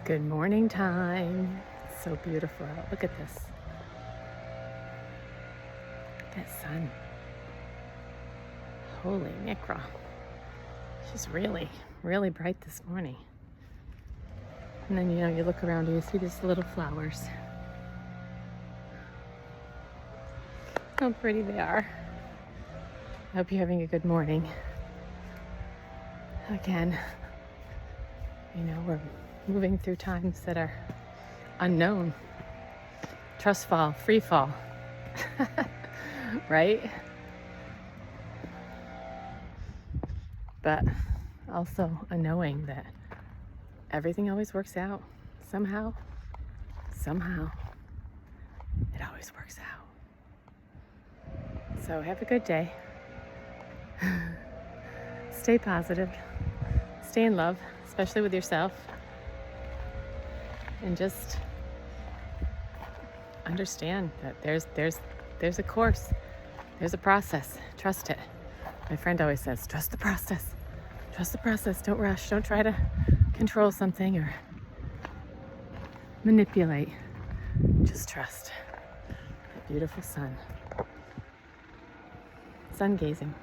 Good morning time. So beautiful out. Look at this. That sun. Holy mackerel. She's really, really bright this morning. And then, you look around and you see these little flowers. How pretty they are. I hope you're having a good morning. Again, we're moving through times that are unknown. Trust fall, free fall. Right? But also a knowing that everything always works out. Somehow, it always works out. So have a good day. Stay positive. Stay in love, especially with yourself. And just understand that there's a course. There's a process. Trust it. My friend always says, trust the process. Trust the process. Don't rush. Don't try to control something or manipulate. Just trust. The beautiful sun. Sun gazing.